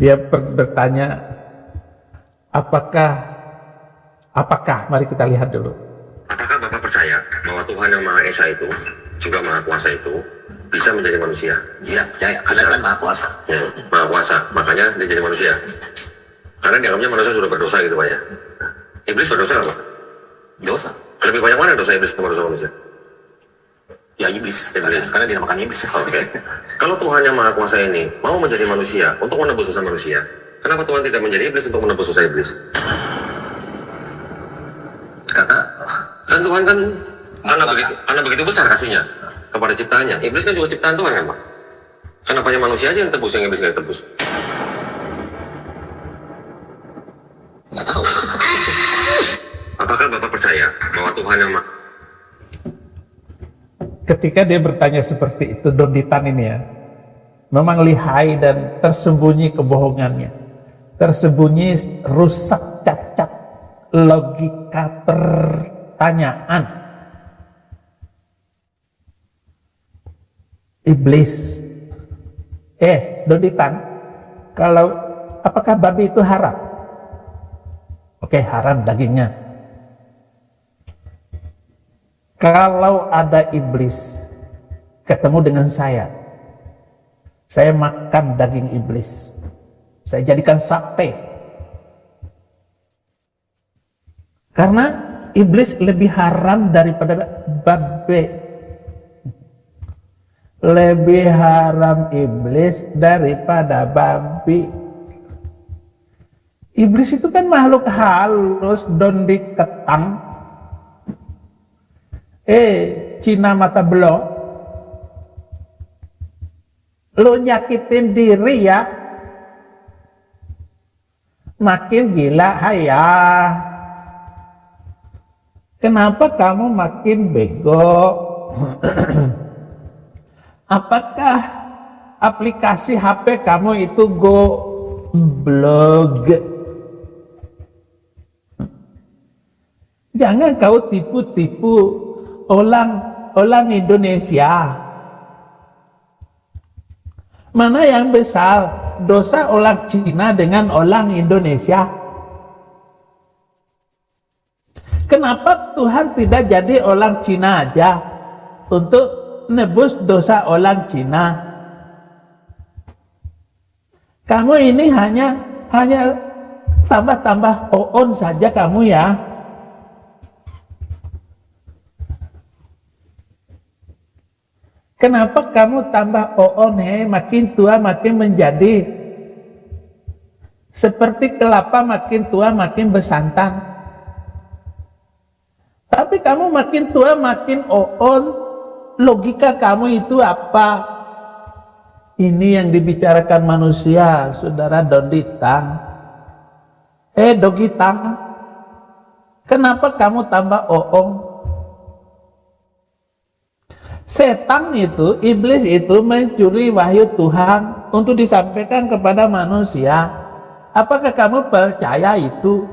Dia bertanya, apakah, mari kita lihat dulu. Apakah Bapak percaya bahwa Tuhan yang Maha Esa itu, juga Maha Kuasa itu, bisa menjadi manusia? Iya, percaya. Karena kan Maha Kuasa. Ya, Maha Kuasa, makanya dia jadi manusia. Karena dianggapnya manusia sudah berdosa gitu Pak ya. Iblis berdosa apa? Dosa. Lebih banyak mana dosa iblis daripada dosa manusia? Ya iblis. Karena dinamakan iblis. Oke. Kalau Tuhan yang Maha Kuasa ini mau menjadi manusia untuk menebus dosa manusia, kenapa Tuhan tidak menjadi iblis untuk menebus dosa iblis? Karena Dan Tuhan kan karena begitu besar kasihnya kepada ciptaannya. Iblis kan juga ciptaan Tuhan kan Pak? Kenapa hanya manusia aja yang tebus, yang iblis nggak tebus? nggak tahu. Apakah Bapak percaya bahwa Tuhan yang Ketika dia bertanya seperti itu, Donditan ini ya, memang lihai dan tersembunyi kebohongannya, tersembunyi rusak cacat logika pertanyaan. Iblis, Donditan, kalau apakah babi itu haram? Oke, haram dagingnya. Kalau ada iblis ketemu dengan saya makan daging iblis, saya jadikan sate. Karena iblis lebih haram daripada babi. Lebih haram iblis daripada babi. Iblis itu kan makhluk halus, dondi ketang. Cina mata belok, lo nyakitin diri ya, makin gila haya. Kenapa kamu makin bego? Apakah aplikasi HP kamu itu goblok? Jangan kau tipu-tipu orang Indonesia. Mana yang besar, dosa orang Cina dengan orang Indonesia? Kenapa Tuhan tidak jadi orang Cina aja untuk nebus dosa orang Cina? Kamu ini hanya tambah-tambah oon saja kamu ya. Kenapa kamu tambah oon, makin tua makin menjadi seperti kelapa, makin tua makin bersantan. Tapi kamu makin tua makin oon, logika kamu itu apa? Ini yang dibicarakan manusia, saudara Donditan. Dogitang, kenapa kamu tambah oon? Setan itu, iblis itu mencuri wahyu Tuhan untuk disampaikan kepada manusia. Apakah kamu percaya itu?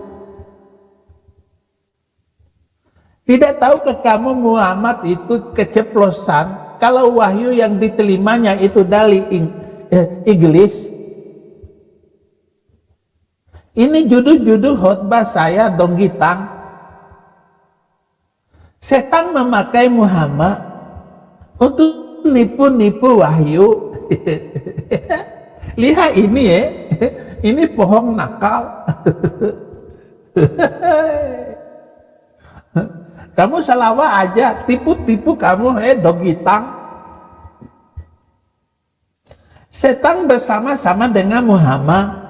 Tidak tahukah kamu Muhammad itu keceplosan kalau wahyu yang diterimanya itu dari Inggris? Ini judul-judul khotbah saya, Donggitang. Setan memakai Muhammad untuk nipu-nipu wahyu. Lihat ini ya, ini pohon nakal. Kamu salawah aja, tipu-tipu kamu, Donggitang. Setan bersama-sama dengan Muhammad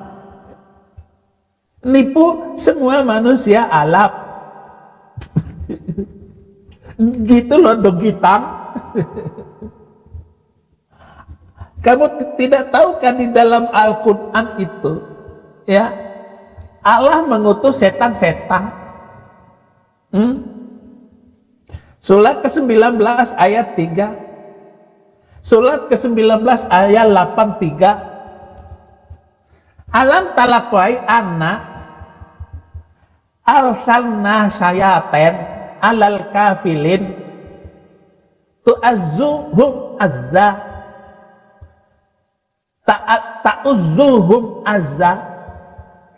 nipu semua manusia Arab. Gitu loh Donggitang. Kamu tidak tahu kan di dalam Al-Quran itu ya, Allah mengutus setan-setan. Surat ke-19 ayat 3, surat ke-19 ayat 83. Alam talakwai anak arsalna syayaten alal kafilin tu'azzuhum azza ta'at ta'uzuhum azza.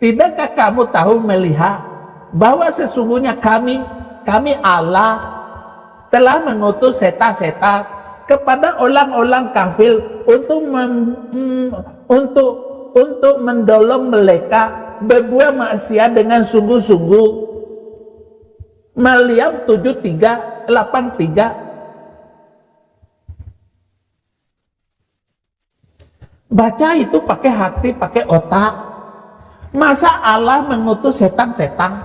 Tidakkah kamu tahu melihat bahwa sesungguhnya kami Allah telah mengutus setan-setan kepada orang-orang kafir untuk mendolong mereka berbuat maksiat dengan sungguh-sungguh. Maryam 73:83. Baca itu pakai hati, pakai otak. Masa Allah mengutus setan-setan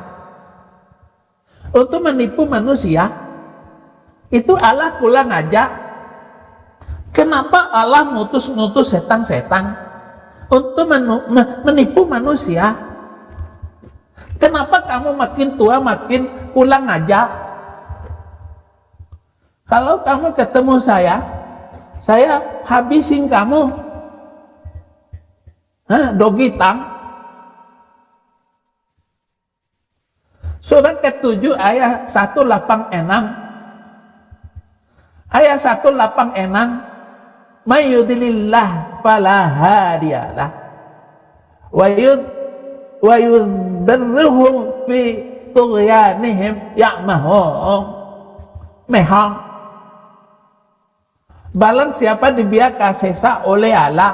untuk menipu manusia? Itu Allah kurang aja. Kenapa Allah ngutus setan-setan untuk menipu manusia? Kenapa kamu makin tua makin kurang aja? Kalau kamu ketemu saya habisin kamu. Dogi tang. Surat ke-7 ayat 186. Ayat 186. May yudlilillah fala hadiyalah wa yudhirruhum fi tughyanihim ya'mahun. Mehang. Barang siapa dibiarkan sesat oleh Allah,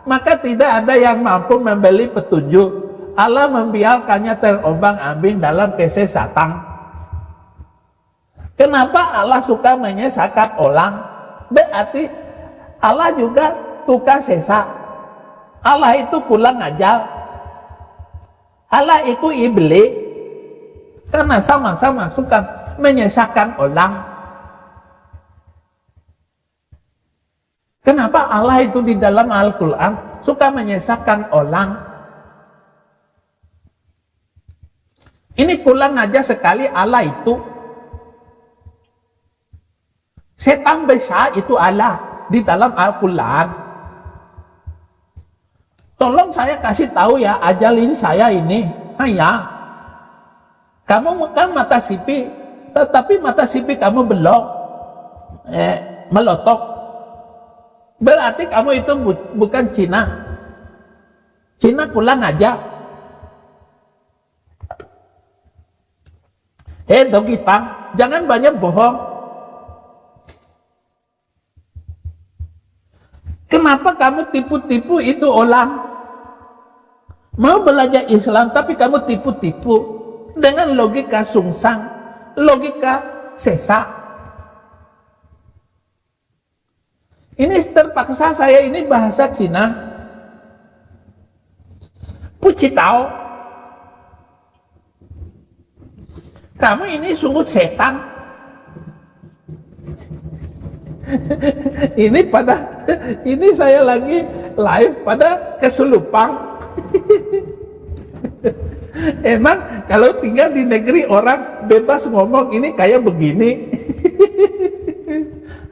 maka tidak ada yang mampu memberi petunjuk. Allah membiarkannya terombang-ambing dalam kesesatan. Kenapa Allah suka menyesatkan orang? Berarti Allah juga tukang sesat. Allah itu kurang ajar. Allah itu iblis. Karena sama-sama suka menyesatkan orang. Kenapa Allah itu di dalam Al-Quran suka menyesatkan orang? Ini kurang aja sekali Allah itu. Setan besar itu Allah di dalam Al-Quran. Tolong saya kasih tahu ya, ajalin saya ini. Ya, kamu kan mata sipit, tetapi mata sipit kamu belok, melotok. Berarti kamu itu bukan Cina. Cina kurang aja. Dogi Pang, jangan banyak bohong. Kenapa kamu tipu-tipu itu orang? Mau belajar Islam tapi kamu tipu-tipu dengan logika sungsang, logika sesat. Ini terpaksa saya ini bahasa Cina. Puci tahu. Kamu ini sungguh setan. Ini saya lagi live pada keselupang. Emang kalau tinggal di negeri orang bebas ngomong ini kayak begini.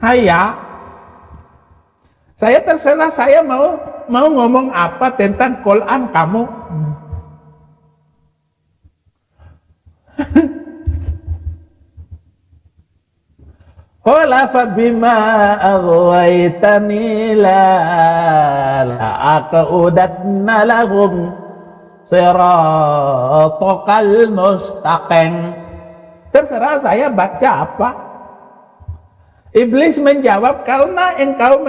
Haya. Saya terserah, saya mau ngomong apa tentang Quran kamu. Qala fa bima aghwaytani la aqudanna lahum siratal mustaqim. Terserah saya baca apa. Iblis menjawab, karena engkau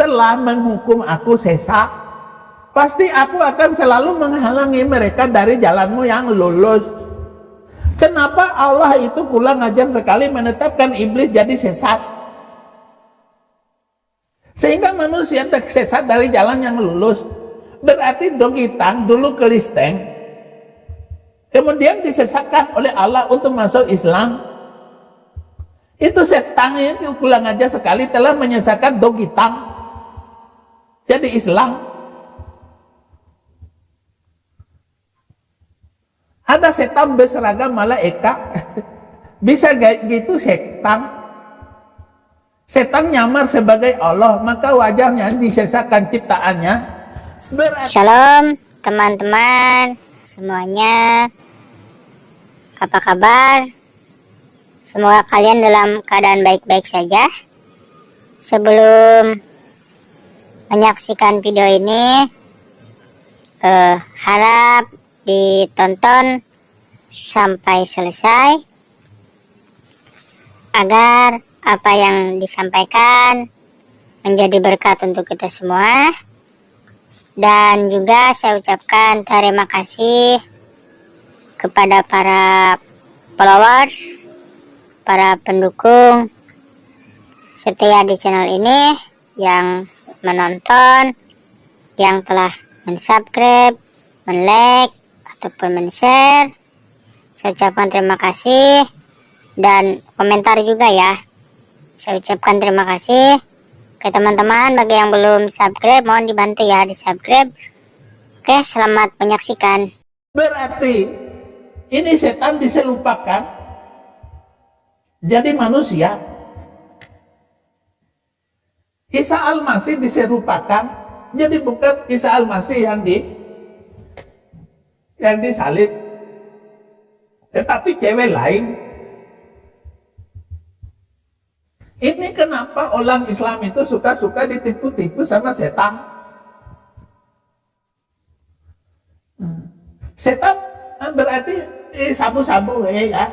telah menghukum aku sesat, pasti aku akan selalu menghalangi mereka dari jalanmu yang lurus. Kenapa Allah itu kurang ajar sekali menetapkan iblis jadi sesat? Sehingga manusia tersesat dari jalan yang lurus. Berarti dogitang dulu Kristen, kemudian disesatkan oleh Allah untuk masuk Islam. Itu setan itu kurang ajar sekali telah menyesatkan dogitang jadi Islam. Ada setan berseragam malaikat. Bisa gitu setan. Setan nyamar sebagai Allah, maka wajarnya disesatkan ciptaannya. Shalom teman-teman semuanya. Apa kabar? Semoga kalian dalam keadaan baik-baik saja. Sebelum menyaksikan video ini. Harap ditonton sampai selesai agar apa yang disampaikan menjadi berkat untuk kita semua. Dan juga saya ucapkan terima kasih kepada para followers, para pendukung setia di channel ini yang menonton, yang telah mensubscribe, men-like, ataupun men-share. Saya ucapkan terima kasih, dan komentar juga ya. Saya ucapkan terima kasih ke teman-teman. Bagi yang belum subscribe, mohon dibantu ya di subscribe. Oke, selamat menyaksikan. Berarti ini setan diserupakan jadi manusia. Isa Al-Masih diserupakan jadi bukan Isa Al-Masih yang disalib, tetapi cewek lain. Ini kenapa orang Islam itu suka-suka ditipu-tipu sama setan? Setan berarti sabu-sabu ya.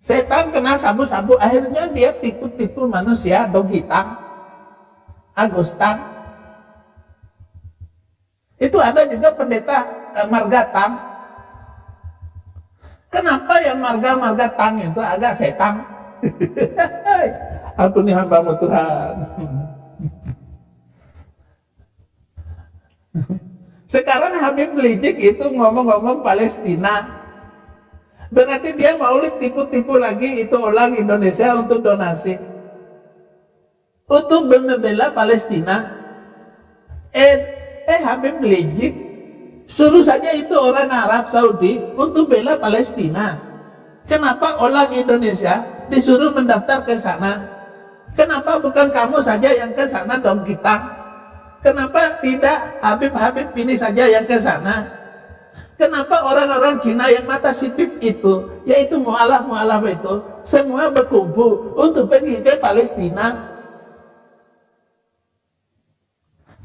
Setan kena sabu-sabu, akhirnya dia tipu-tipu manusia, dogitang, Agustan. Itu ada juga pendeta Margatang. Kenapa yang marga tang itu agak setan? Ampuni hamba-Mu Tuhan. Sekarang Habib Rizik itu ngomong-ngomong Palestina. Berarti dia mau tipu-tipu lagi itu orang Indonesia untuk donasi, untuk membela Palestina. Habib Rizik suruh saja itu orang Arab Saudi untuk bela Palestina. Kenapa orang Indonesia disuruh mendaftar ke sana? Kenapa bukan kamu saja yang ke sana dong kita? Kenapa tidak Habib-Habib ini saja yang ke sana? Kenapa orang-orang Cina yang mata sipit itu, yaitu mualaf-mualaf itu, semua berkumpul untuk pergi ke Palestina?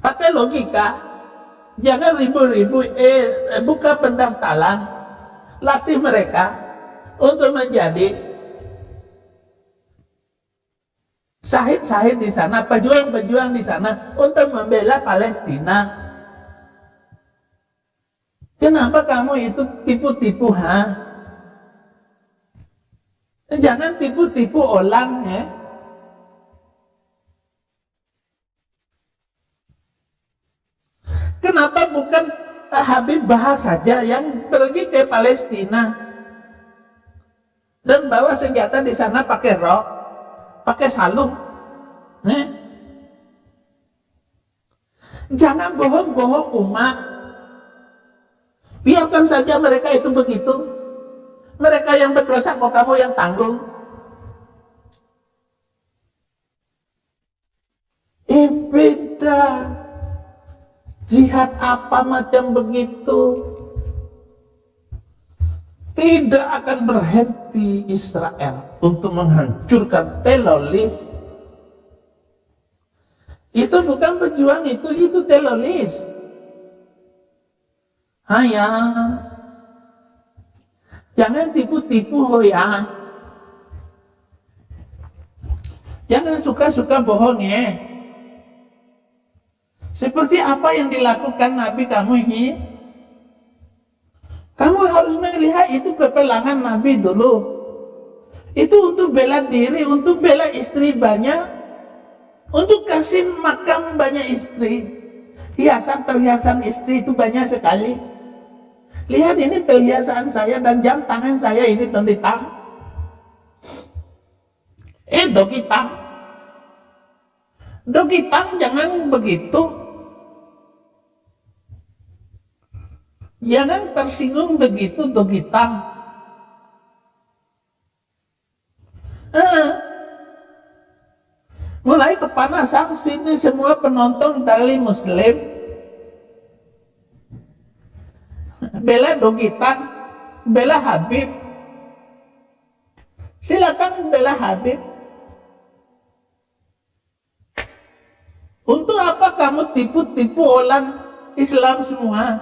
Pakai logika, jangan ribu-ribu buka pendaftaran, latih mereka untuk menjadi syahid-syahid di sana, pejuang-pejuang di sana untuk membela Palestina. Kenapa kamu itu tipu-tipu, ha? Jangan tipu-tipu orang, ya. Kenapa bukan Habib Bahas saja yang pergi ke Palestina dan bawa senjata di sana pakai rok, pakai salung? Jangan bohong-bohong umat. Biarkan saja mereka itu begitu. Mereka yang berdosa kok kamu yang tanggung. Beda. Jihad apa macam begitu tidak akan berhenti Israel untuk menghancurkan Tel Aviv. Itu bukan pejuang, itu teroris. Hanya jangan tipu-tipu hoya. Jangan suka-suka bohong ya. Seperti apa yang dilakukan Nabi kamu ini. Kamu harus melihat itu peperangan Nabi dulu. Itu untuk bela diri, untuk bela istri banyak, untuk kasih makan banyak istri. Hiasan-perhiasan istri itu banyak sekali. Lihat ini perhiasan saya dan jam tangan saya ini tentang. Dokitang. Dokitang jangan begitu. Jangan tersinggung begitu, Dokitang. Mulai kepanasan sini semua penonton dari Muslim. Bela Dokitang, bela Habib. Silakan bela Habib. Untuk apa kamu tipu-tipu orang Islam semua?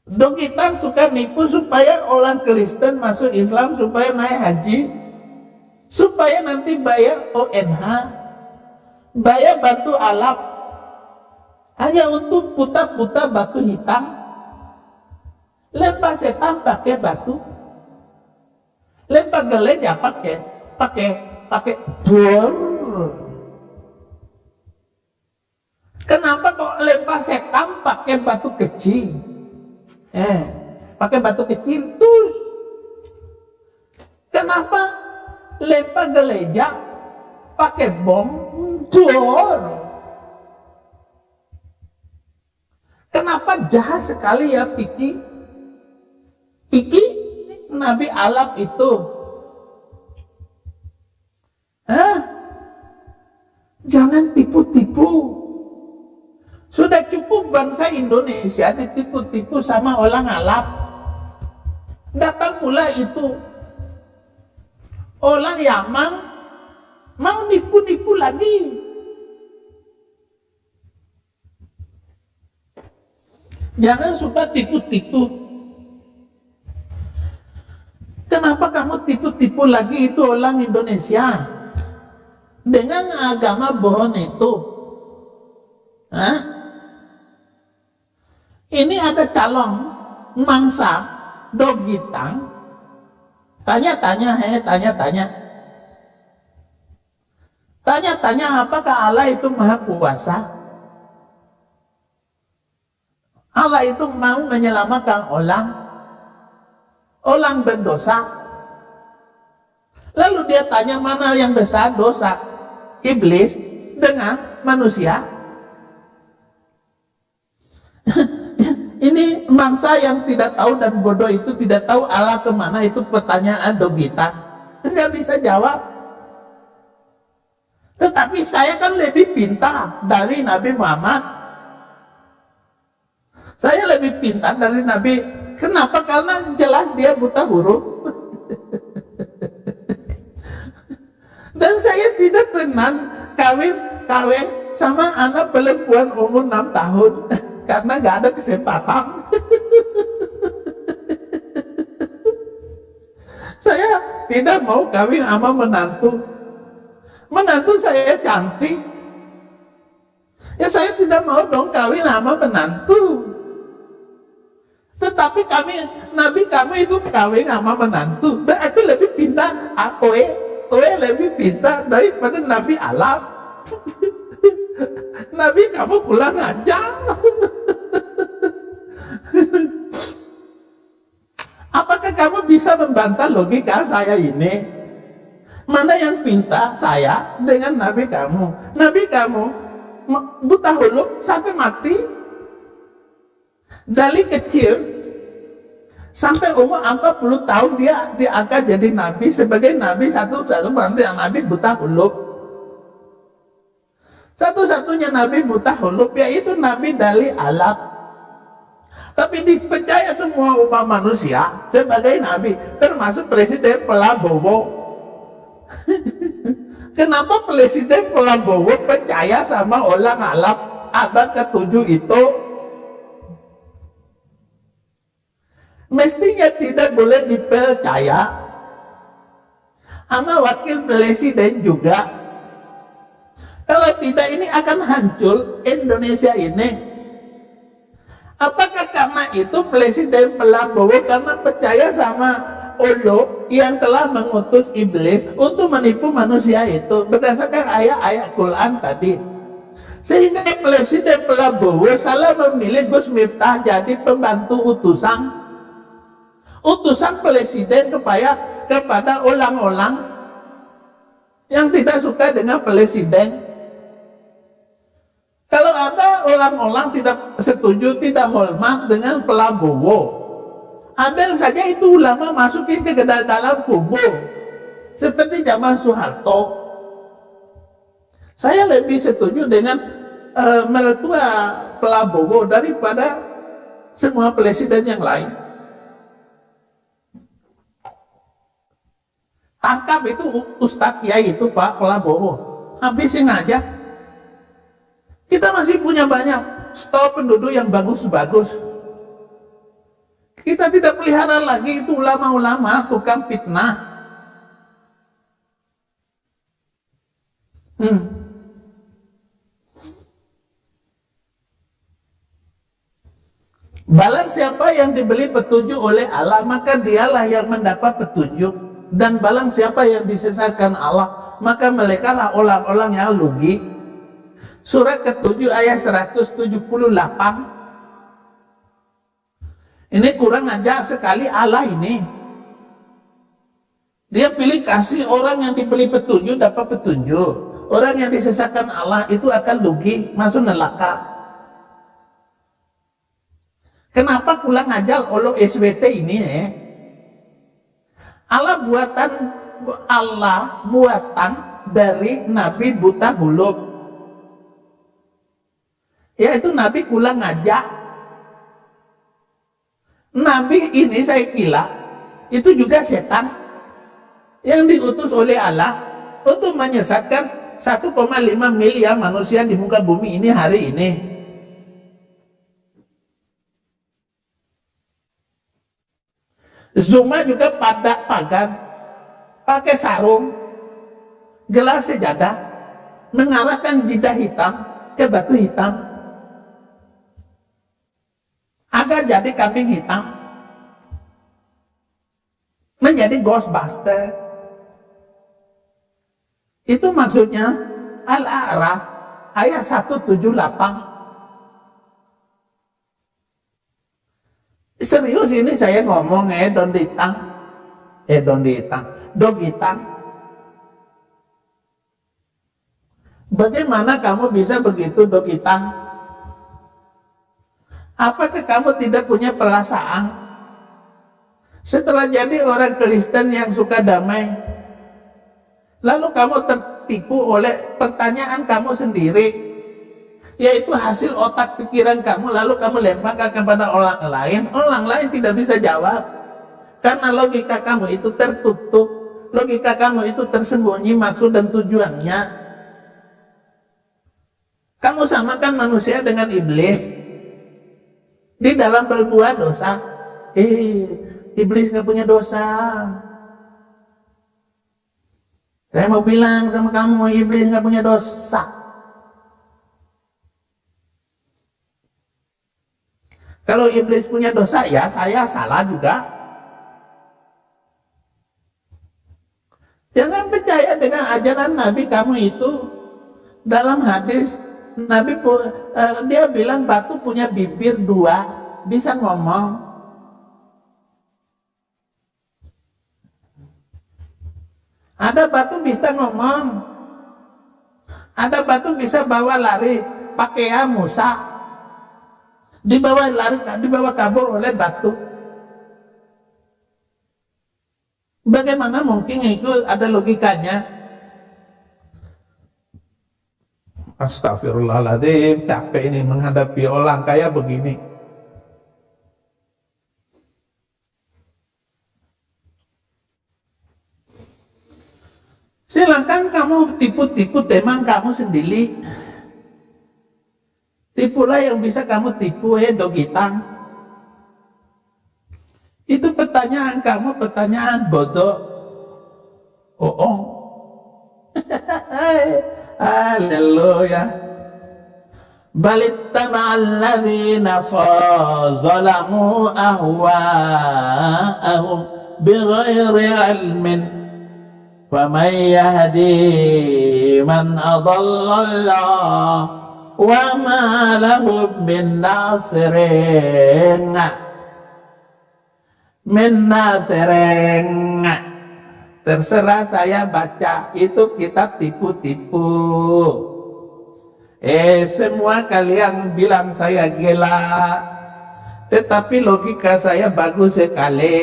Dong kita suka nipu supaya orang Kristen masuk Islam, supaya naik haji, supaya nanti bayar ONH, bayar batu alap, hanya untuk putar-putar batu hitam. Lempar setan pakai batu, lempar geleja pakai bor. Kenapa kok lempar setan pakai batu kecil? Pakai batu kecil terus. Kenapa lempar geleja pakai bom? Bor. Kenapa jahat sekali ya Piki? Piki Nabi Alap itu. Jangan tipu-tipu. Sudah cukup bangsa Indonesia ditipu-tipu sama orang Arab. Datang pula itu orang Yaman mau nipu-nipu lagi. Jangan suka tipu-tipu. Kenapa kamu tipu-tipu lagi itu orang Indonesia dengan agama bohong itu? Ini ada calon mangsa dogitang, tanya-tanya apakah Allah itu maha kuasa? Allah itu mau menyelamatkan orang berdosa. Lalu dia tanya mana yang besar dosa, iblis dengan manusia? Ini mangsa yang tidak tahu dan bodoh itu tidak tahu Allah kemana, itu pertanyaan dogitan. Nggak bisa jawab. Tetapi saya kan lebih pintar dari Nabi Muhammad. Saya lebih pintar dari Nabi. Kenapa? Karena jelas dia buta huruf. Dan saya tidak pernah kawin sama anak perempuan umur 6 tahun. Karena gak ada kesempatan. Saya tidak mau kawin sama menantu. Menantu saya cantik. Ya saya tidak mau dong kawin sama menantu. Tetapi Nabi kamu itu kawin sama menantu. Berarti lebih pintar. Oe lebih pintar daripada Nabi Alap. Nabi kamu pulang aja. Apakah kamu bisa membantah logika saya ini? Mana yang pintar saya dengan Nabi kamu? Nabi kamu buta huruf sampai mati. Dari kecil sampai umur 40 tahun dia diangkat jadi Nabi, sebagai Nabi satu-satunya Nabi buta huruf. Satu-satunya Nabi buta huruf yaitu Nabi dari Alap. Tapi dipercaya semua umat manusia sebagai Nabi, termasuk Presiden Prabowo. Kenapa Presiden Prabowo percaya sama orang Alap abad ke-7 itu? Mestinya tidak boleh dipercaya sama wakil presiden juga. Kalau tidak ini akan hancur Indonesia ini. Apakah karena itu Presiden Prabowo karena percaya sama Allah yang telah mengutus iblis untuk menipu manusia itu berdasarkan ayat-ayat Quran tadi, sehingga Presiden Prabowo salah memilih Gus Miftah jadi pembantu utusan presiden kepada orang-orang yang tidak suka dengan presiden. Kalau ada orang-orang tidak setuju, tidak hormat dengan Prabowo, ambil saja itu ulama masukin ke dalam kubur seperti zaman Soeharto. Saya lebih setuju dengan mertua Prabowo daripada semua presiden yang lain. Tangkap itu Ustadz Kiai itu Pak Prabowo, habisin aja. Kita masih punya banyak stok penduduk yang bagus-bagus. Kita tidak pelihara lagi itu ulama-ulama tukang fitnah. Barang siapa yang diberi petunjuk oleh Allah, maka dialah yang mendapat petunjuk. Dan barang siapa yang disesatkan Allah, maka mereka lah orang-orang yang rugi. Surat ke-7 ayat 178. Ini kurang ajar sekali Allah ini. Dia pilih kasih orang yang diberi petunjuk dapat petunjuk. Orang yang disesatkan Allah itu akan rugi, masuk neraka. Kenapa kurang ajar oleh SWT ini Allah buatan dari Nabi buta huruf, yaitu Nabi kurang ajar. Nabi ini saya kira itu juga setan yang diutus oleh Allah untuk menyesatkan 1,5 miliar manusia di muka bumi ini hari ini. Zuma juga pada pagar, pakai sarung, gelas sejadah, mengarahkan jidah hitam ke batu hitam, agar jadi kambing hitam, menjadi ghostbuster. Itu maksudnya Al-A'raf ayat 178. Serius ini saya ngomong don ditang. Bagaimana kamu bisa begitu dokitang? Apakah kamu tidak punya perasaan? Setelah jadi orang Kristen yang suka damai, lalu kamu tertipu oleh pertanyaan kamu sendiri, yaitu hasil otak pikiran kamu, lalu kamu lemparkan kepada orang lain tidak bisa jawab, karena logika kamu itu tertutup, logika kamu itu tersembunyi maksud dan tujuannya. Kamu samakan manusia dengan iblis di dalam berbuat dosa. Iblis gak punya dosa. Saya mau bilang sama kamu, iblis gak punya dosa. Kalau iblis punya dosa, ya saya salah juga. Jangan percaya dengan ajaran Nabi kamu itu. Dalam hadis, Nabi dia bilang batu punya bibir 2, bisa ngomong. Ada batu bisa ngomong. Ada batu bisa bawa lari pakaian Musa. Dibawa kabur oleh batu. Bagaimana mungkin itu ada logikanya? Astagfirullahaladzim, capek ini menghadapi orang kayak begini. Silakan kamu tipu-tipu teman kamu sendiri. Tipulah yang bisa kamu tipu, dogitang. Itu pertanyaan kamu, pertanyaan bodoh. Haleluya. Balittaba'al ladzina zalamu ahwa'ahum bighairi ilmin. Faman yahdi man adallallah wa ma lahum min nasirin. Terserah saya baca, itu kitab tipu-tipu. Semua kalian bilang saya gila, tetapi logika saya bagus sekali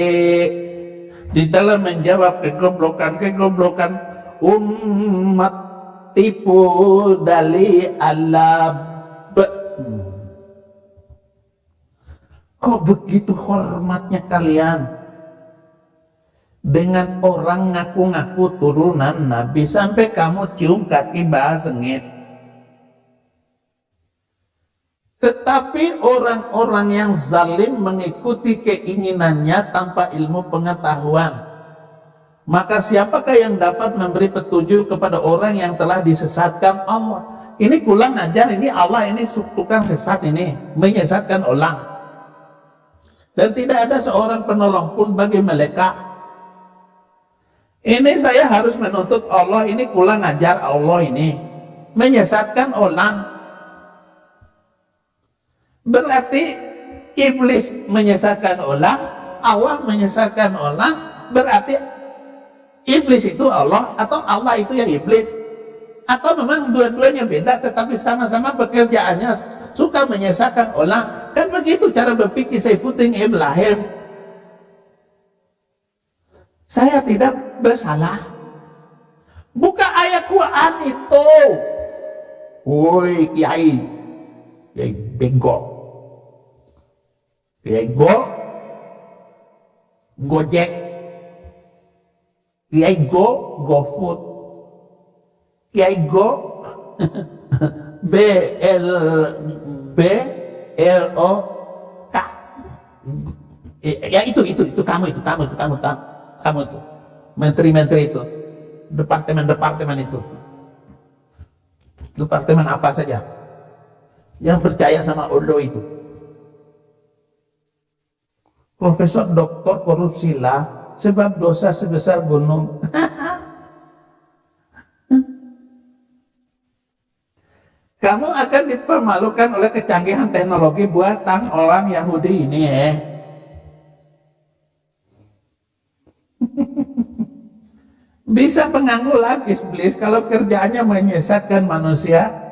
di dalam menjawab kegoblokan umat tipu dari alam. Kok begitu hormatnya kalian dengan orang ngaku-ngaku turunan Nabi, sampai kamu cium kaki bahas sengit. Tetapi orang-orang yang zalim mengikuti keinginannya tanpa ilmu pengetahuan. Maka siapakah yang dapat memberi petunjuk kepada orang yang telah disesatkan Allah? Ini kurang ajar, ini Allah ini tukang sesat ini, menyesatkan orang. Dan tidak ada seorang penolong pun bagi mereka. Ini saya harus menuntut Allah, ini kurang ajar Allah ini, menyesatkan orang. Berarti iblis menyesatkan orang, Allah menyesatkan orang, berarti iblis itu Allah atau Allah itu yang iblis, atau memang dua-duanya beda tetapi sama-sama pekerjaannya suka menyesatkan orang. Kan begitu cara berpikir Saifuddin Ibrahim. Saya tidak bersalah. Buka ayat Quran itu. Woi kiai, kiai bengkok, kiai gojek, kiai GoFood, kiai BLOK. Ya itu kamu tuh menteri-menteri itu, departemen itu, departemen apa saja yang percaya sama Odo itu, Profesor Doktor korupsilah sebab dosa sebesar gunung. Kamu akan dipermalukan oleh kecanggihan teknologi buatan orang Yahudi ini Bisa pengangguran iblis kalau kerjaannya menyesatkan manusia.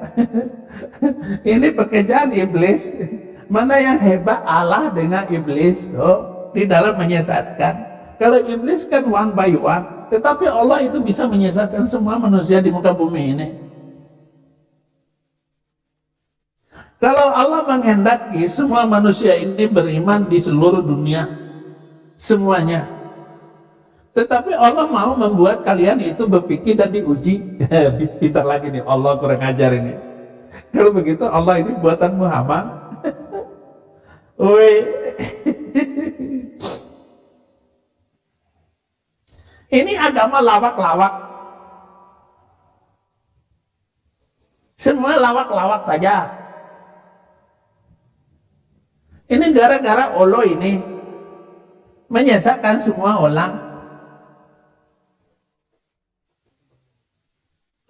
Ini pekerjaan iblis. Mana yang hebat, Allah dengan iblis di dalam menyesatkan. Kalau iblis kan one by one, tetapi Allah itu bisa menyesatkan semua manusia di muka bumi ini. Kalau Allah menghendaki semua manusia ini beriman di seluruh dunia, semuanya. Tetapi Allah mau membuat kalian itu berpikir dan diuji. Pintar lagi nih, Allah kurang ajar ini. Kalau begitu Allah ini buatan Muhammad. Woi. Ini agama lawak-lawak. Semua lawak-lawak saja. Ini gara-gara Allah ini menyesatkan semua orang.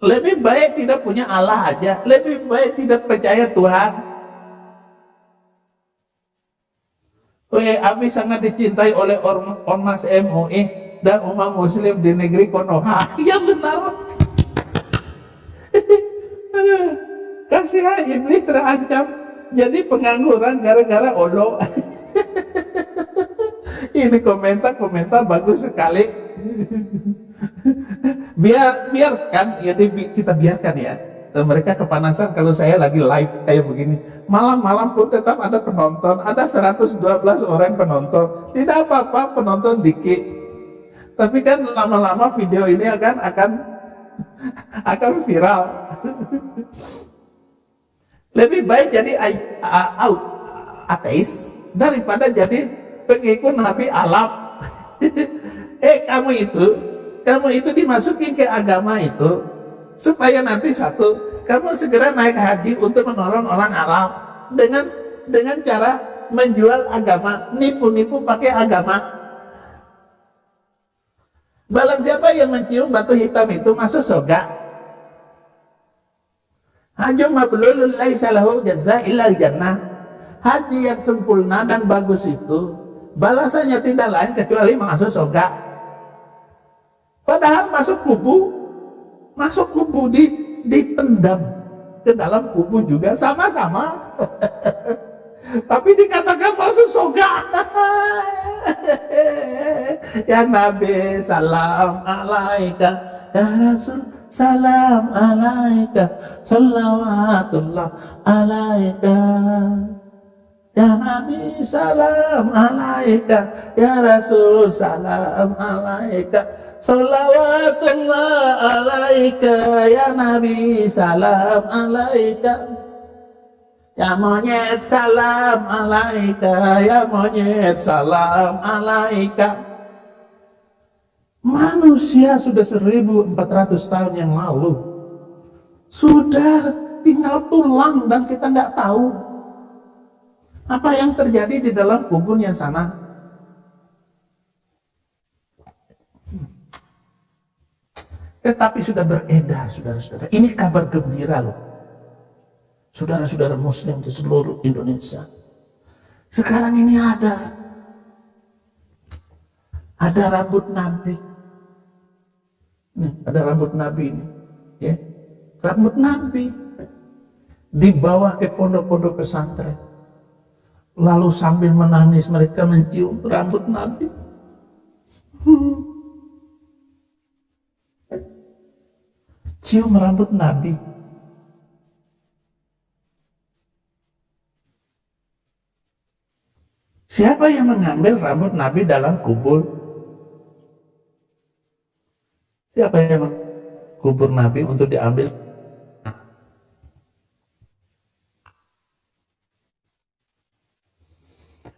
Lebih baik tidak punya Allah aja, lebih baik tidak percaya Tuhan. Abi sangat dicintai oleh ormas MUI dan umat muslim di negeri Konoha. Ya benar. Kasihan iblis terancam jadi pengangguran gara-gara Allah. Ini komentar bagus sekali. Biarkan ya, kita biarkan ya. Mereka kepanasan kalau saya lagi live kayak begini. Malam-malam pun tetap ada penonton, ada 112 orang penonton. Tidak apa-apa penonton dikit. Tapi kan lama-lama video ini akan viral. Lebih baik jadi ateis daripada jadi pengikut Nabi Alam. Kamu itu dimasukin ke agama itu supaya nanti kamu segera naik haji untuk menolong orang Arab dengan cara menjual agama, nipu-nipu pakai agama. Barang siapa yang mencium batu hitam itu masuk surga. Haji mabrurun laisa lahu jazaa illa jannah. Haji yang sempurna dan bagus itu balasannya tidak lain kecuali masuk surga. Padahal masuk kubu dipendam ke dalam kubu juga sama-sama. Tapi dikatakan masuk surga. Ya Nabi salam alaika, ya Rasul salam alaika, salawatullah alaika. Ya Nabi salam alaika, ya Rasul salam alaika, salawatullah alaika, ya Nabi salam alaika. Ya monyet salam alaika, ya monyet salam alaika. Manusia sudah 1400 tahun yang lalu sudah tinggal tulang dan kita nggak tahu apa yang terjadi di dalam kuburnya sana. Tetapi sudah beredar, saudara-saudara. Ini kabar gembira loh. Saudara-saudara muslim di seluruh Indonesia. Sekarang ini ada rambut Nabi. Nih, ada rambut Nabi ini. Ya. Rambut Nabi dibawa ke pondok-pondok pesantren. Lalu sambil menangis mereka mencium rambut Nabi. Cium rambut Nabi. Siapa yang mengambil rambut Nabi dalam kubur? Siapa yang kubur Nabi untuk diambil?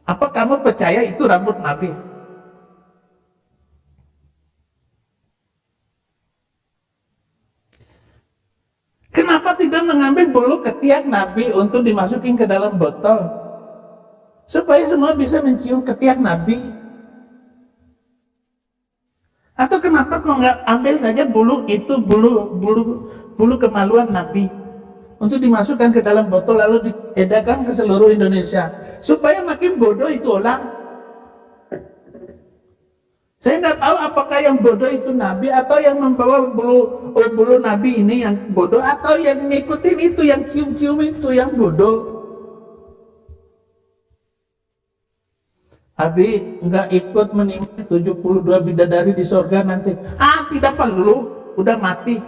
Apa kamu percaya itu rambut Nabi? Kenapa tidak mengambil bulu ketiak Nabi untuk dimasukin ke dalam botol? Supaya semua bisa mencium ketiak Nabi. Atau kenapa kok nggak ambil saja bulu itu, bulu kemaluan Nabi untuk dimasukkan ke dalam botol lalu diedarkan ke seluruh Indonesia supaya makin bodoh itu orang. Saya nggak tahu apakah yang bodoh itu Nabi atau yang membawa bulu Nabi ini yang bodoh, atau yang ngikutin itu, yang cium-cium itu yang bodoh. Abi nggak ikut menikmati 72 bidadari di surga nanti. Tidak perlu, udah mati.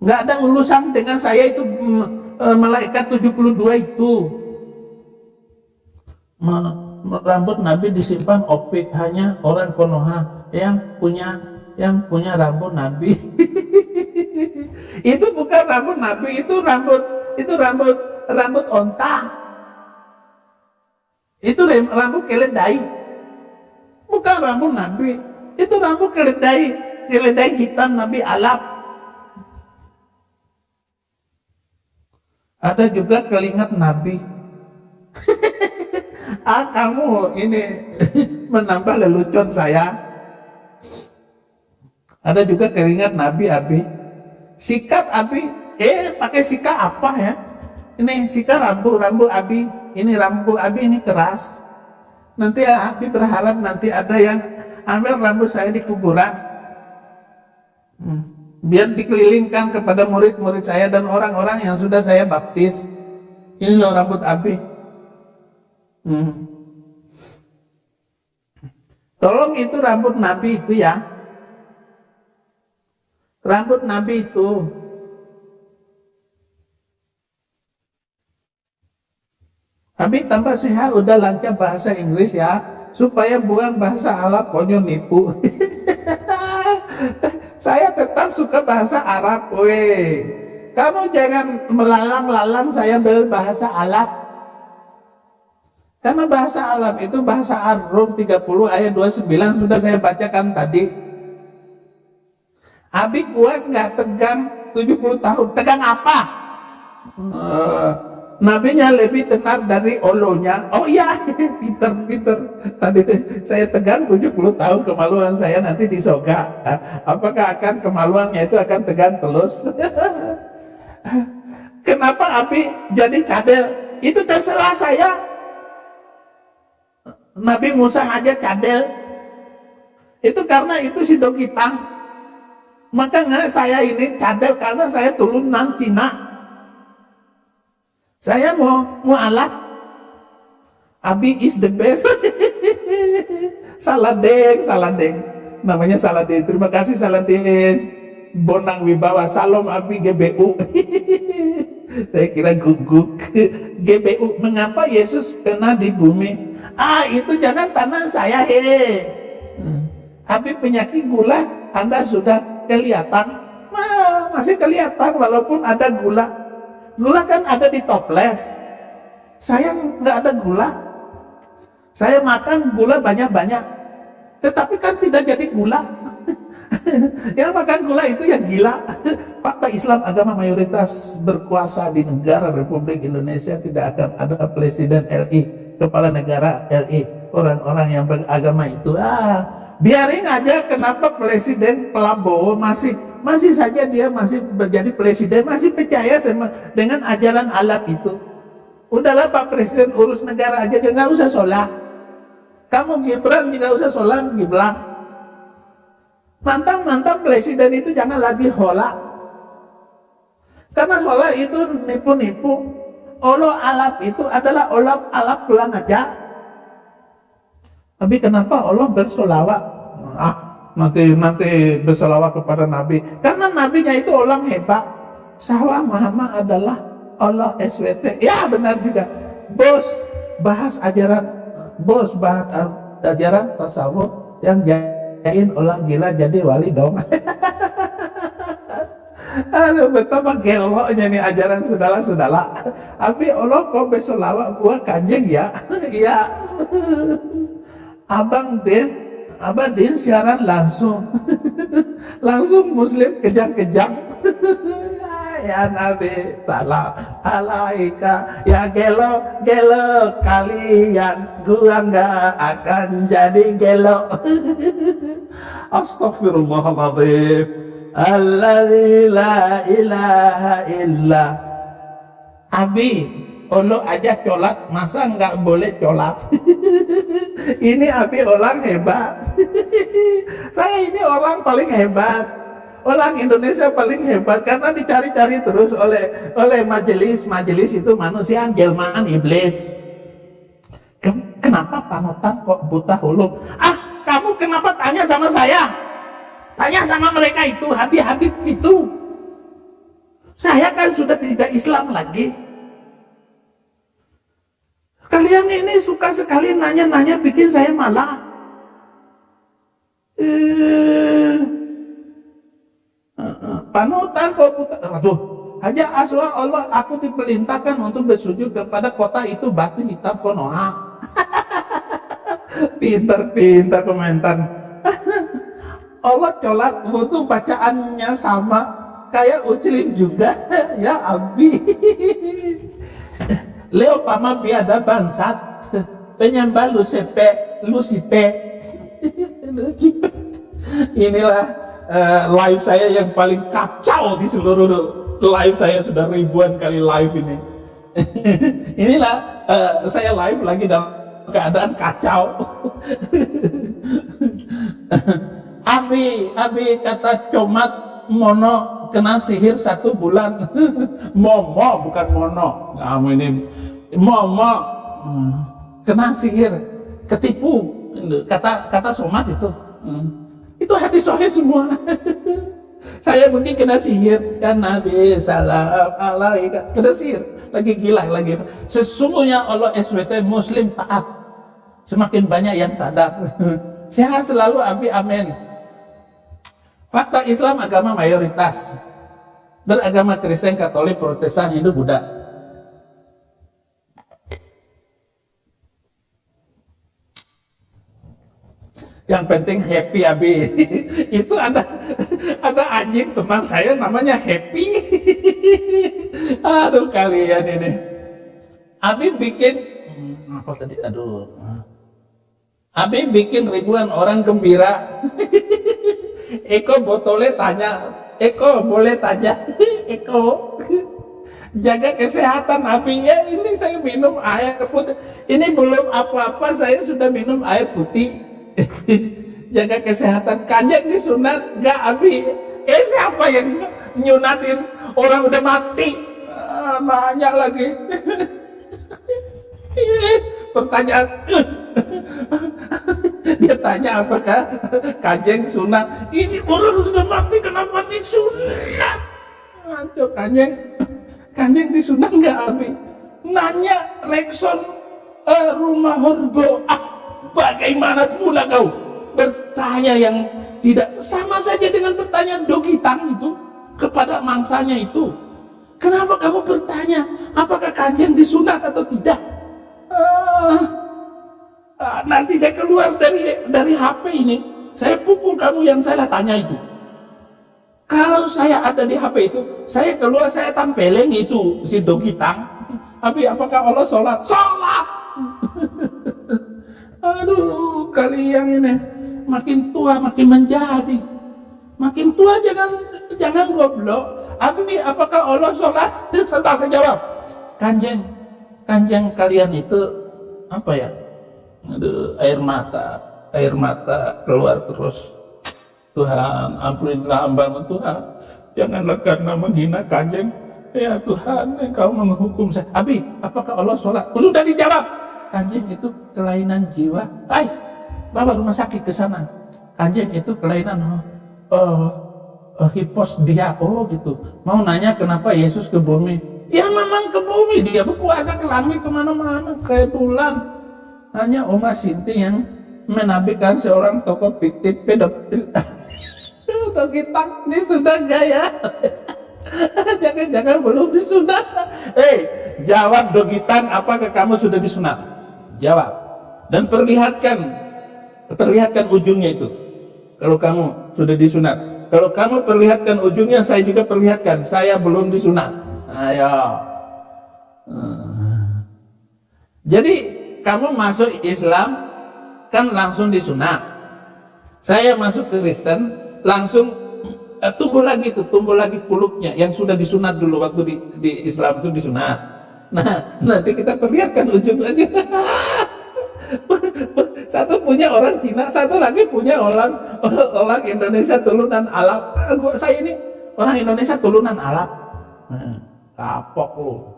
Nggak ada urusan dengan saya itu, malaikat 72 itu. Rambut Nabi disimpan opik, hanya orang Konoha yang punya rambut Nabi. Itu bukan rambut Nabi, itu rambut onta. Itu rambut keledai, bukan rambut Nabi. Itu rambut keledai hitam Nabi Alap. Ada juga keringat Nabi. Kamu ini menambah lelucon saya. Ada juga keringat Nabi Abi. Sikat Abi, pakai sikat apa ya? Ini sikat rambut Abi. Ini rambut Abi ini keras. Nanti Abi berharap nanti ada yang ambil rambut saya di kuburan. Biar dikelilingkan kepada murid-murid saya dan orang-orang yang sudah saya baptis. Ini loh rambut Abi. Tolong itu rambut Nabi itu ya. Rambut Nabi itu. Abi tambah sehat, udah lancar bahasa Inggris ya, supaya bukan bahasa Arab konyol nipu. Saya tetap suka bahasa Arab, Kamu jangan melalang-lalang saya berbahasa Arab. Karena bahasa Arab itu bahasa Ar-Rum 30 ayat 29 sudah saya bacakan tadi. Abi kuat nggak tegang 70 tahun? Tegang apa? Nabinya lebih tenar dari olonya. Oh iya, pinter. Tadi saya tegang 70 tahun kemaluan saya nanti di surga. Apakah akan kemaluannya itu akan tegang terus? Kenapa Abi jadi cadel? Itu terserah saya. Nabi Musa aja cadel. Itu karena itu si Dokitang. Makanya saya ini cadel karena saya turunan Cina. Saya mau alat. Abi is the best. Saladeng. Namanya Saladeng. Terima kasih Saladeng. Bonang Wibawa. Salam Abi GBU. Saya kira guguk. GBU. Mengapa Yesus pernah di bumi? Itu jangan tanah saya. Abi penyakit gula Anda sudah kelihatan. Masih kelihatan walaupun ada gula. Gula kan ada di toples. Saya nggak ada gula. Saya makan gula banyak-banyak, tetapi kan tidak jadi gula. Yang makan gula itu yang gila. Fakta Islam agama mayoritas berkuasa di negara Republik Indonesia, tidak akan ada presiden RI, kepala negara RI, orang-orang yang beragama itu. Biarin aja, kenapa Presiden Prabowo masih saja dia masih menjadi presiden, masih percaya dengan ajaran Arab itu. Udahlah Pak Presiden, urus negara aja, nggak usah sholat. Kamu Gibran tidak usah sholat, Gibran. Mantap presiden itu jangan lagi hola. Karena hola itu nipu-nipu. Allah Alap itu adalah Allah Alap pulang aja. Tapi kenapa Allah bersolawat? Nanti bersolawat kepada Nabi. Karena Nabinya itu orang hebat. Sahwa Muhammad adalah Allah SWT. Ya benar juga. Bos bahas ajaran tasawuf yang jadiin orang gila jadi wali dong. Aduh, betapa geloknya nih ajaran sudahlah. Tapi Allah kok besolawat gua kanjeng ya. Iya. Abang Din siaran langsung. Langsung Muslim kejang-kejang. Ya Nabi salam alaika, ya gelo kalian, gua nggak akan jadi gelo. Astaghfirullahaladzim, alladzi la ilaha illa. Abi Allah aja colat, masa nggak boleh colat? Ini Abi orang hebat. Saya ini orang paling hebat. Orang Indonesia paling hebat karena dicari-cari terus oleh majelis itu manusia jelmaan iblis. Kenapa panutan kok buta huruf? Kamu kenapa tanya sama saya? Tanya sama mereka itu, Habib itu. Saya kan sudah tidak Islam lagi. Kalian ini suka sekali nanya-nanya, bikin saya malah. Panutan kok putar. Aduh, Haja Aswa Allah, aku diperintahkan untuk bersujud kepada kota itu batu hitam Konoha. Pintar komentar. Allah colat butuh bacaannya sama kayak Uclin juga. Ya Abi. Leo pama biada bangsat penyembah Lucipe. Inilah live saya yang paling kacau di seluruh live saya, sudah ribuan kali live ini. Inilah saya live lagi dalam keadaan kacau. Abi kata comat mono kena sihir 1 bulan. Momo bukan mono. Kamu ini momo kena sihir, ketipu. Kata somat itu. Itu hadis sahih semua. Saya mungkin kena sihir kan Nabi salam alaika, kena sihir, lagi gila lagi. Sesungguhnya Allah SWT Muslim taat, semakin banyak yang sadar. Sehat selalu Abi, amin. Fakta Islam agama mayoritas, beragama Kristen, Katolik, Protestan, Hindu, Buddha. Yang penting happy Abi. Itu ada anjing teman saya namanya Happy. Aduh kalian ini. Abi bikin apa tadi? Abi bikin ribuan orang gembira. Eko boleh tanya. Eko jaga kesehatan Abi ya. Ini saya minum air putih. Ini belum apa-apa saya sudah minum air putih. Jaga kesehatan. Kanjeng disunat gak Abi? Siapa yang nyunatin? Orang udah mati. Nanya lagi. Pertanyaan. Dia tanya apakah Kanjeng sunat? Ini orang sudah mati kenapa disunat? Aduh Kanjeng disunat gak Abi? Nanya Rexon rumah Horbo. Bagaimana pula kau bertanya yang tidak sama saja dengan pertanyaan Dogitang itu kepada mangsanya itu. Kenapa kamu bertanya apakah Kanjeng disunat atau tidak? Nanti saya keluar dari HP ini, saya pukul kamu yang salah tanya itu. Kalau saya ada di HP itu, saya keluar, saya tampelin itu si Dogitang. Tapi apakah Allah sholat? Sholat! Aduh, kalian ini makin tua makin menjadi. Makin tua jangan goblok. Abi, apakah Allah sholat? Setelah saya jawab, Kanjeng kalian itu apa ya? Aduh, air mata keluar terus. Tuhan, ampunilah hamba-Mu Tuhan. Janganlah karena menghina Kanjeng. Ya Tuhan, Engkau menghukum saya. Abi, apakah Allah sholat? Sudah dijawab. Kanjeng itu kelainan jiwa. Bawa rumah sakit ke sana. Kanjeng itu kelainan hiposdia. Oh gitu. Mau nanya kenapa Yesus ke bumi? Ya memang ke bumi. Dia berkuasa ke langit kemana-mana kayak bulan. Hanya Oma Sinti yang menabikan seorang tokoh fiktif pedofil. Dogitang disunat gak ya? Jangan-jangan belum disunat. Jawab Dogitang, apakah kamu sudah disunat? Jawab. Dan perlihatkan ujungnya itu. Kalau kamu sudah disunat. Kalau kamu perlihatkan ujungnya, saya juga perlihatkan. Saya belum disunat. Ayo. Jadi kamu masuk Islam kan langsung disunat. Saya masuk Kristen langsung tumbuh lagi kuluknya yang sudah disunat dulu waktu di Islam itu disunat. Nah, nanti kita perlihatkan ujung aja. Satu punya orang Cina, satu lagi punya orang Indonesia turunan Arab. Saya ini orang Indonesia turunan Arab. Kapok lu.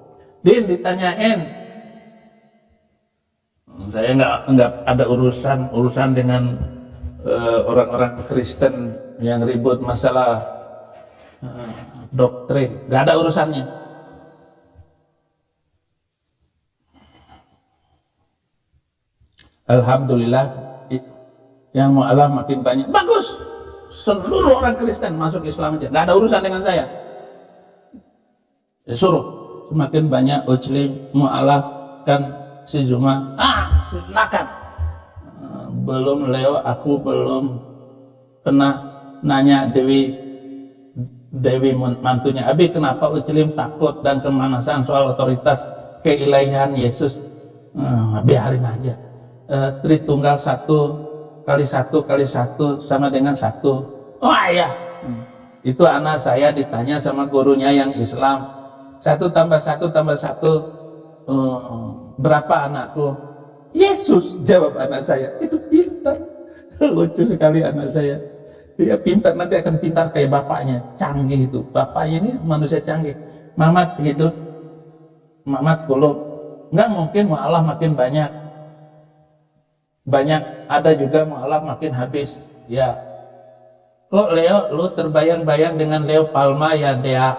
Din ditanyain. Saya nggak ada urusan dengan orang-orang Kristen yang ribut masalah doktrin, nggak ada urusannya. Alhamdulillah, yang mu'alaf makin banyak. Bagus, seluruh orang Kristen masuk Islam aja, nggak ada urusan dengan saya. Suruh semakin banyak Muslim mu'alaf kan si Zuma, silakan. Belum Leo, aku belum pernah nanya Dewi mantunya, Abi kenapa Uclim takut dan kemanasan soal otoritas keilahian Yesus? Biarin aja. Tritunggal 1 sama dengan 1. Oh iya. Itu anak saya ditanya sama gurunya yang Islam. 1 tambah 1 tambah 1 berapa anakku? Yesus, jawab anak saya. Itu pintar. Lucu sekali anak saya. Dia pintar, nanti akan pintar kayak bapaknya. Canggih itu. Bapaknya ini manusia canggih. Mamat hidup, Mamat kulub. Nggak mungkin mu'alaf makin banyak. Ada juga mu'alaf makin habis. Ya. Kok Leo, lu terbayang-bayang dengan Leo Palma ya Dea.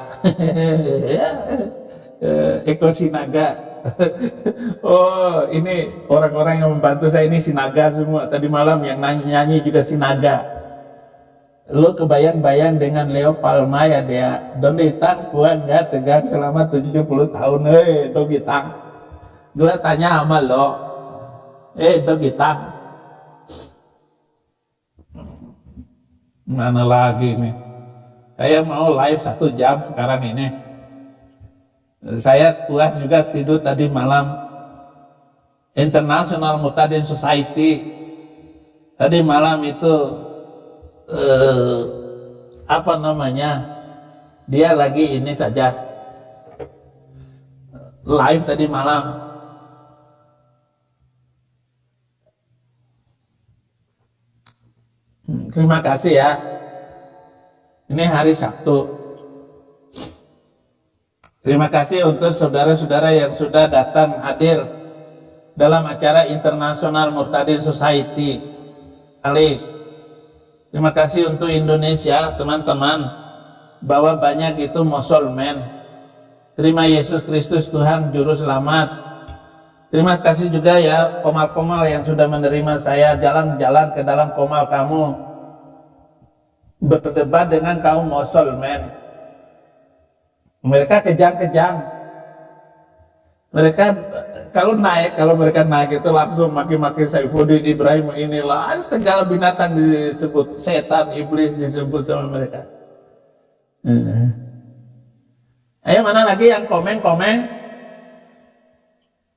Eko Sinaga. Oh, ini orang-orang yang membantu saya ini Sinaga semua. Tadi malam yang nyanyi juga Sinaga. Lu kebayang-bayang dengan Leo Palma ya dia. Dogitang kuat gak tegak selama 70 tahun. Dogitang. Gua tanya sama lo. Dogitang. Mana lagi nih? Saya mau live 1 jam sekarang ini. Saya puas juga tidur tadi malam. International Murtadin Society. Tadi malam itu dia lagi ini saja live tadi malam. Terima kasih ya. Ini hari Sabtu. Terima kasih untuk saudara-saudara yang sudah datang hadir dalam acara International Murtadin Society kali. Terima kasih untuk Indonesia, teman-teman, bahwa banyak itu Muslim. Terima Yesus Kristus Tuhan Juru Selamat. Terima kasih juga ya komal-komal yang sudah menerima saya jalan-jalan ke dalam komal kamu, berdebat dengan kaum Muslim. Mereka kejang-kejang. Mereka kalau mereka naik itu langsung maki-maki Saifuddin, Ibrahim, inilah segala binatang disebut, setan, iblis disebut sama mereka. Ayo, mana lagi yang komen?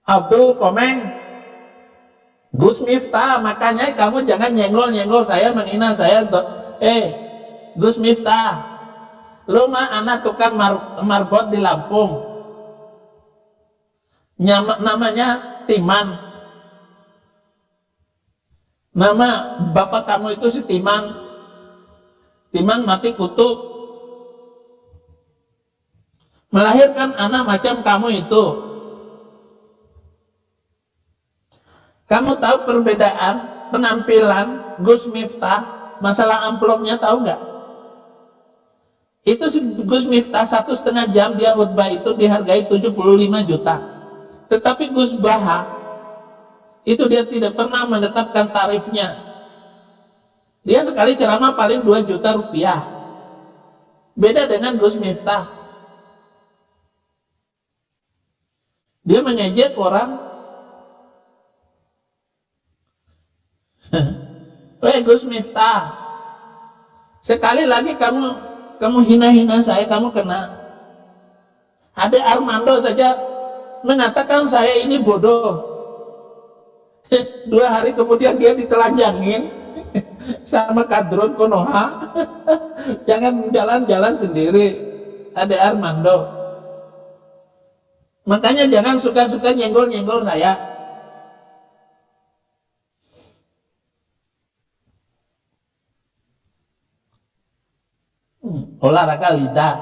Abdul komen, Gus Miftah, makanya kamu jangan nyenggol-nyenggol saya, menghina saya. Gus Miftah, lu mah anak tukang marbot di Lampung, namanya Timang. Nama bapak kamu itu si Timang. Timang mati kutu, melahirkan anak macam kamu itu. Kamu tahu perbedaan penampilan Gus Miftah masalah amplopnya, tahu nggak? Itu si Gus Miftah 1,5 jam dia khutbah itu dihargai 75 juta. Tetapi Gus Baha itu dia tidak pernah menetapkan tarifnya. Dia sekali ceramah paling 2 juta rupiah. Beda dengan Gus Miftah. Dia mengejek orang. Weh Gus Miftah, sekali lagi kamu hina-hina saya, kamu kena. Ade Armando saja mengatakan saya ini bodoh. 2 hari kemudian dia ditelanjangin sama kadron Konoha. Jangan jalan-jalan sendiri, Ade Armando. Makanya jangan suka-suka nyenggol-nyenggol saya. Olahraga lidah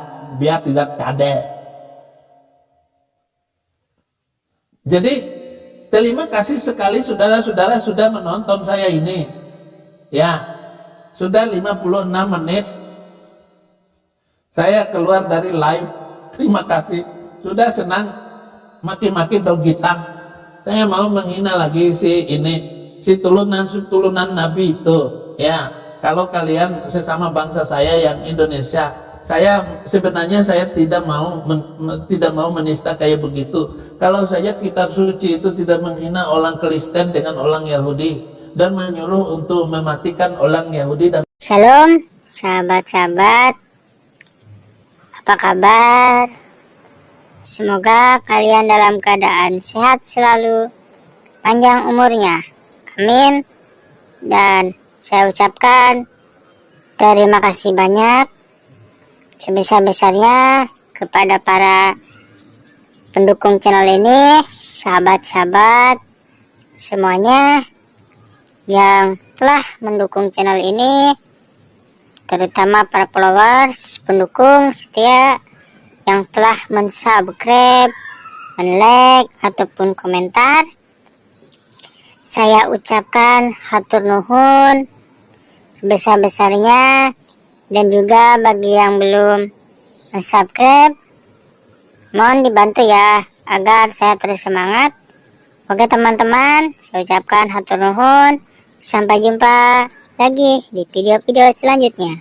biar tidak kadek. Jadi terima kasih sekali saudara-saudara sudah menonton saya ini. Ya, sudah 56 menit saya keluar dari live. Terima kasih. Sudah senang maki-maki dogitang. Saya mau menghina lagi si turunan Nabi itu. Ya, kalau kalian sesama bangsa saya yang Indonesia, saya sebenarnya tidak mau menista kayak begitu. Kalau saja kitab suci itu tidak menghina orang Kristen dengan orang Yahudi dan menyuruh untuk mematikan orang Yahudi dan Shalom sahabat-sahabat, apa kabar? Semoga kalian dalam keadaan sehat selalu, panjang umurnya, amin. Dan saya ucapkan terima kasih banyak sebesar-besarnya kepada para pendukung channel ini, sahabat-sahabat semuanya yang telah mendukung channel ini, terutama para followers, pendukung setia yang telah mensubscribe, men-like ataupun komentar. Saya ucapkan hatur nuhun sebesar-besarnya, dan juga bagi yang belum subscribe, mohon dibantu ya agar saya terus semangat. Oke teman-teman, saya ucapkan hatur nuhun. Sampai jumpa lagi di video-video selanjutnya.